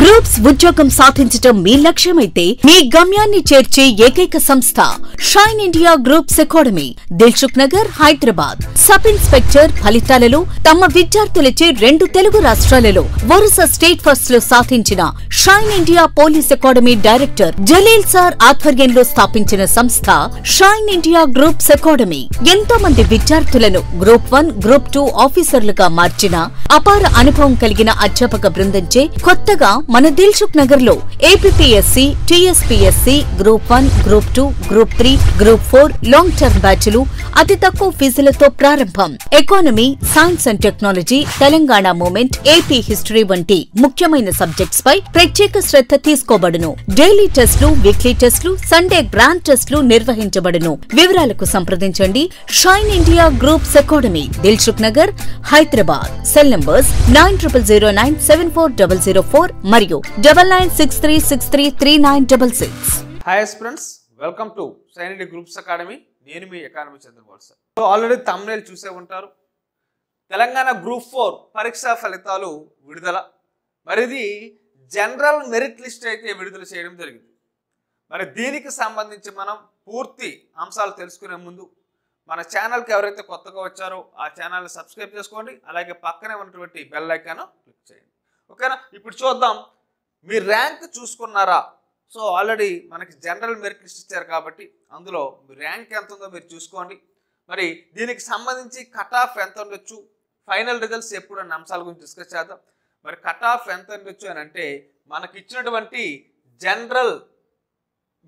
Groups ఉద్యోగం సాధించటం మీ లక్ష్యమైతే మీ గమ్యాన్ని చేర్చే ఏకైక సంస్థ shine India Groups Academy, Dilsukhnagar, Hyderabad. Sub inspector ఫలితాలలో తమ విద్యార్థులచే 2 తెలుగు రాష్ట్రాలలో వరుస స్టేట్ ఫస్ట్లు సాధించిన shine India police academy director Jaleel sir ఆధ్వర్యంలో స్థాపించిన సంస్థ షైన్ ఇండియా గ్రూప్స్ అకాడమీ. ఎంతో మంది విద్యార్థులను గ్రూప్ 1, గ్రూప్ 2 ఆఫీసర్లుగా మార్చిన అపార అనుభవం కలిగిన అధ్యాపక బృందంచే కొత్తగా మన దిల్సుఖ్ నగర్ లో APPSC, TSPSC, group 1, group 2, group 3, group 4 long term బ్యాచ్లు అతి తక్కువ ఫీజులతో ప్రారంభం. Economy, science and technology, Telangana movement, AP history వంటి ముఖ్యమైన సబ్జెక్ట్స్ పై ప్రత్యేక శ్రద్ధ తీసుకోబడును. డైలీ టెస్టులు, వీక్లీ టెస్టులు, సండే గ్రాండ్ టెస్టులు నిర్వహించబడును. వివరాలకు సంప్రదించండి Shine India Groups Academy, Dilsukhnagar, Hyderabad. Cell numbers 9009740004 మరియు 9963633966. Hi friends, welcome to Shine India Groups Academy. నేను మీ economy Chandrababu sir. So already thumbnail చూసే ఉంటారు. తెలంగాణ గ్రూప్ 4 పరీక్షా ఫలితాలు విడుదల. మరి ఇది జనరల్ మెరిట్ లిస్ట్ అయితే విడుదల చేయడం జరిగింది. మరి దీనికి సంబంధించి మనం పూర్తి అంశాలు తెలుసుకునే ముందు మన ఛానల్కి ఎవరైతే కొత్తగా వచ్చారో ఆ ఛానల్ని సబ్స్క్రైబ్ చేసుకోండి. అలాగే పక్కనే ఉన్నటువంటి బెల్ ఐకాన్ క్లిక్ చేయండి. ఓకేనా? ఇప్పుడు చూద్దాం, మీ ర్యాంక్ చూసుకున్నారా? సో ఆల్రెడీ మనకి జనరల్ మెరిట్ లిస్ట్ ఇచ్చారు కాబట్టి అందులో మీ ర్యాంక్ ఎంత ఉందో మీరు చూసుకోండి. మరి దీనికి సంబంధించి కట్ ఆఫ్ ఎంత ఉండొచ్చు, ఫైనల్ రిజల్ట్స్ ఎప్పుడు అన్న అంశాల గురించి డిస్కస్ చేద్దాం. మరి కట్ ఆఫ్ ఎంత ఉండొచ్చు అని అంటే మనకి ఇచ్చినటువంటి జనరల్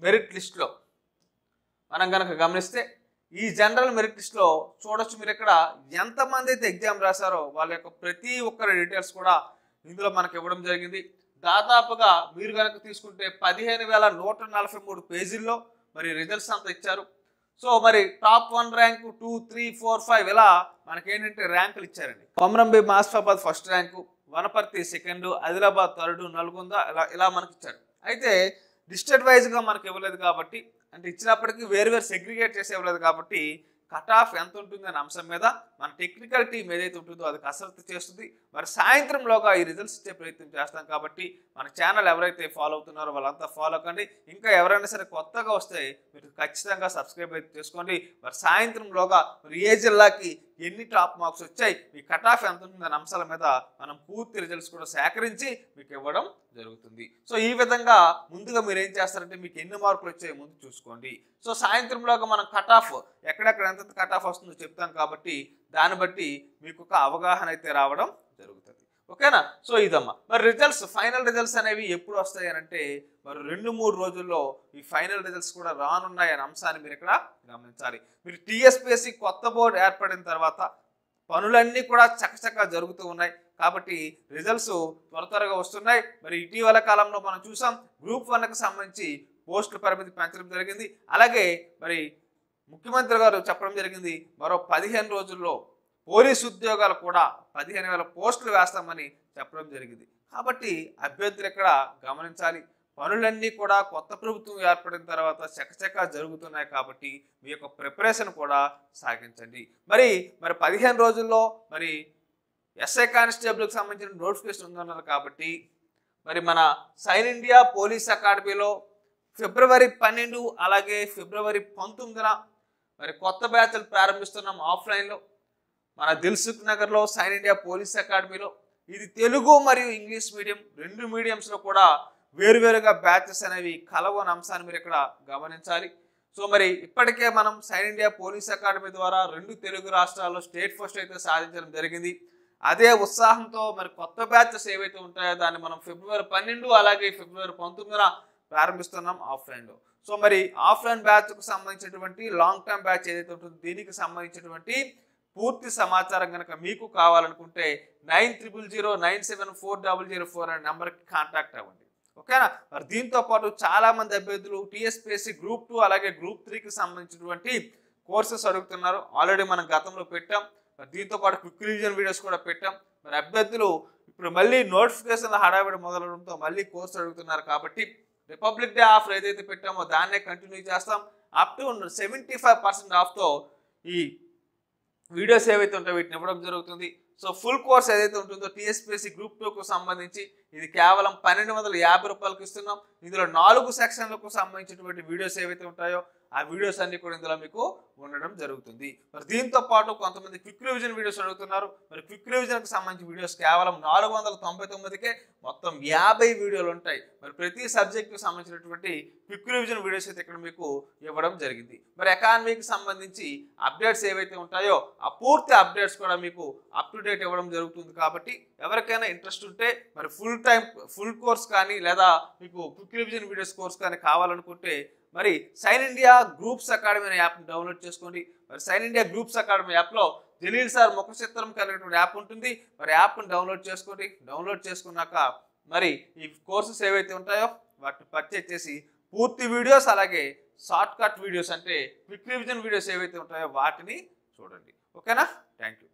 మెరిట్ లిస్ట్లో మనం కనుక గమనిస్తే ఈ జనరల్ మెరిట్ లిస్ట్లో చూడొచ్చు మీరు ఇక్కడ ఎంతమంది అయితే ఎగ్జామ్ రాశారో వాళ్ళ యొక్క ప్రతి ఒక్కరి డీటెయిల్స్ కూడా ఇందులో మనకు ఇవ్వడం జరిగింది. దాదాపుగా మీరు కనుక తీసుకుంటే 15,143 పేజీల్లో మరి రిజల్ట్స్ అంతా ఇచ్చారు. సో మరి టాప్ 1 ర్యాంకు 2, 3, 4, 5 ఇలా మనకేంటంటే ర్యాంకులు ఇచ్చారండి. Komaram Bheem Asifabad first rank, Wanaparthy second, Adilabad third, Nalgonda ఇలా మనకి ఇచ్చారు. అయితే డిస్ట్రిక్ట్ వైజ్గా మనకు ఇవ్వలేదు కాబట్టి, అంటే ఇచ్చినప్పటికీ వేరు సెగ్రిగేట్ చేసి ఇవ్వలేదు కాబట్టి కట్ ఆఫ్ ఎంత ఉంటుంది అనే అంశం మీద మన టెక్నికల్ టీం ఏదైతే ఉంటుందో అది కసరత్తు చేస్తుంది. మరి సాయంత్రంలోగా ఈ రిజల్ట్స్ ఇచ్చే ప్రయత్నం చేస్తాం కాబట్టి మన ఛానల్ ఎవరైతే ఫాలో అవుతున్నారో వాళ్ళంతా ఫాలో కండి. ఇంకా ఎవరైనా సరే కొత్తగా వస్తే మీరు ఖచ్చితంగా సబ్స్క్రైబ్ అయితే చేసుకోండి. మరి సాయంత్రంలోగా మరి ఏ జిల్లాకి ఎన్ని టాప్ మార్క్స్ వచ్చాయి, మీ కట్ ఆఫ్ ఎంత ఉంటుందనే అంశాల మీద మనం పూర్తి రిజల్ట్స్ కూడా సేకరించి మీకు ఇవ్వడం జరుగుతుంది. సో ఈ విధంగా ముందుగా మీరు ఏం చేస్తారంటే మీకు ఎన్ని మార్కులు వచ్చాయో ముందు చూసుకోండి. సో సాయంత్రంలోగా మనం కట్ ఆఫ్ ఎక్కడెక్కడ ఎంత కట్ ఆఫ్ వస్తుందో చెప్తాం కాబట్టి దాన్ని బట్టి మీకు ఒక అవగాహన అయితే రావడం జరుగుతుంది. ఓకేనా? సో ఇదమ్మా. మరి రిజల్ట్స్, ఫైనల్ రిజల్ట్స్ అనేవి ఎప్పుడు వస్తాయి అని అంటే మరి 2-3 రోజుల్లో ఈ ఫైనల్ రిజల్ట్స్ కూడా రానున్నాయి అనే అంశాన్ని మీరు ఇక్కడ గమనించాలి. మీరు టీఎస్పీఎస్సీ కొత్త బోర్డు ఏర్పడిన తర్వాత పనులన్నీ కూడా చకచకా జరుగుతూ ఉన్నాయి కాబట్టి రిజల్ట్స్ త్వరగా వస్తున్నాయి. మరి ఇటీవల కాలంలో మనం చూసాం గ్రూప్ 1కి సంబంధించి పోస్టుల పరిమితి పెంచడం జరిగింది. అలాగే మరి ముఖ్యమంత్రి గారు చెప్పడం జరిగింది మరో 15 రోజుల్లో పోలీసు ఉద్యోగాలు కూడా 15,000 పోస్టులు వేస్తామని చెప్పడం జరిగింది. కాబట్టి అభ్యర్థులు ఇక్కడ గమనించాలి, పనులన్నీ కూడా కొత్త ప్రభుత్వం ఏర్పడిన తర్వాత చకచకా జరుగుతున్నాయి కాబట్టి మీ యొక్క ప్రిపరేషన్ కూడా సాగించండి. మరి 15 రోజుల్లో మరి ఎస్ఐ కానిస్టేబుల్కి సంబంధించిన నోటిఫికేషన్ ఉందన్నారు కాబట్టి మరి మన షైన్ ఇండియా పోలీస్ అకాడమీలో ఫిబ్రవరి 12 అలాగే ఫిబ్రవరి 19న మరి కొత్త బ్యాచ్లు ప్రారంభిస్తున్నాం ఆఫ్లైన్లో మన దిల్సుఖ్ నగర్లో షైన్ ఇండియా పోలీస్ అకాడమీలో. ఇది తెలుగు మరియు ఇంగ్లీష్ మీడియం 2 మీడియంస్లో కూడా వేరువేరుగా బ్యాచెస్ అనేవి కలవు అనే అంశాన్ని మీరు ఇక్కడ గమనించాలి. సో మరి ఇప్పటికే మనం షైన్ ఇండియా పోలీస్ అకాడమీ ద్వారా 2 తెలుగు రాష్ట్రాల్లో స్టేట్ ఫస్ట్ అయితే సాధించడం జరిగింది. అదే ఉత్సాహంతో మరి కొత్త బ్యాచెస్ ఏవైతే ఉంటాయో దాన్ని మనం ఫిబ్రవరి 12 అలాగే ఫిబ్రవరి 19న ప్రారంభిస్తున్నాం ఆఫ్లైన్లో. సో మరి ఆఫ్లైన్ బ్యాచ్కు సంబంధించినటువంటి లాంగ్ టర్మ్ బ్యాచ్ ఏదైతే ఉంటుందో దీనికి సంబంధించినటువంటి పూర్తి సమాచారం కనుక మీకు కావాలనుకుంటే 9000974004 అనే నెంబర్కి కాంటాక్ట్ అవ్వండి. ఓకేనా? మరి దీంతో పాటు చాలామంది అభ్యర్థులు టీఎస్పీఎస్సీ గ్రూప్ 2 అలాగే గ్రూప్ 3కి సంబంధించినటువంటి కోర్సెస్ అడుగుతున్నారు. ఆల్రెడీ మనం గతంలో పెట్టాం. మరి దీంతో పాటు క్విక్ రివిజన్ వీడియోస్ కూడా పెట్టాం. మరి అభ్యర్థులు ఇప్పుడు మళ్ళీ నోటిఫికేషన్ల హడావిడి మొదలవడంతో మళ్ళీ కోర్సు అడుగుతున్నారు కాబట్టి రిపబ్లిక్ డే ఆఫర్ ఏదైతే పెట్టామో దాన్నే కంటిన్యూ చేస్తాం. అప్ టు 75% ఆఫ్తో ఈ వీడియోస్ ఏవైతే ఉంటాయో వీటిని ఇవ్వడం జరుగుతుంది. సో ఫుల్ కోర్స్ ఏదైతే ఉంటుందో టీఎస్పీఎస్సీ గ్రూప్ 2కు సంబంధించి ఇది కేవలం 1250 రూపాయలకి ఇస్తున్నాం. ఇందులో 4 సెక్షన్లకు సంబంధించినటువంటి వీడియోస్ ఏవైతే ఉంటాయో ఆ వీడియోస్ అన్ని కూడా ఇందులో మీకు ఉండడం జరుగుతుంది. మరి దీంతో పాటు కొంతమంది క్విక్ రివిజన్ వీడియోస్ అడుగుతున్నారు. మరి క్విక్ రివిజన్కి సంబంధించిన వీడియోస్ కేవలం 499కే మొత్తం 50 వీడియోలు ఉంటాయి. మరి ప్రతి సబ్జెక్టుకి సంబంధించినటువంటి క్విక్ రివిజన్ వీడియోస్ అయితే ఇక్కడ మీకు ఇవ్వడం జరిగింది. మరి ఎకానమీకి సంబంధించి అప్డేట్స్ ఏవైతే ఉంటాయో ఆ పూర్తి అప్డేట్స్ కూడా మీకు అప్ టు డేట్ ఇవ్వడం జరుగుతుంది. కాబట్టి ఎవరికైనా ఇంట్రెస్ట్ ఉంటే మరి ఫుల్ కోర్స్ కానీ లేదా మీకు క్విక్ రివిజన్ వీడియోస్ కోర్స్ కానీ కావాలనుకుంటే మరి సైన్ ఇండియా గ్రూప్స్ అకాడమీ అనే యాప్ని డౌన్లోడ్ చేసుకోండి. మరి సైన్ ఇండియా గ్రూప్స్ అకాడమీ యాప్లో జలీల్ సార్ ముఖ చిత్రం కలిగినటువంటి యాప్ ఉంటుంది. మరి యాప్ని డౌన్లోడ్ చేసుకోండి. డౌన్లోడ్ చేసుకున్నాక మరి ఈ కోర్సెస్ ఏవైతే ఉంటాయో వాటిని పర్చేజ్ చేసి పూర్తి వీడియోస్ అలాగే షార్ట్ కట్ వీడియోస్ అంటే క్విక్ రివిజన్ వీడియోస్ ఏవైతే ఉంటాయో వాటిని చూడండి. ఓకేనా? Thank you.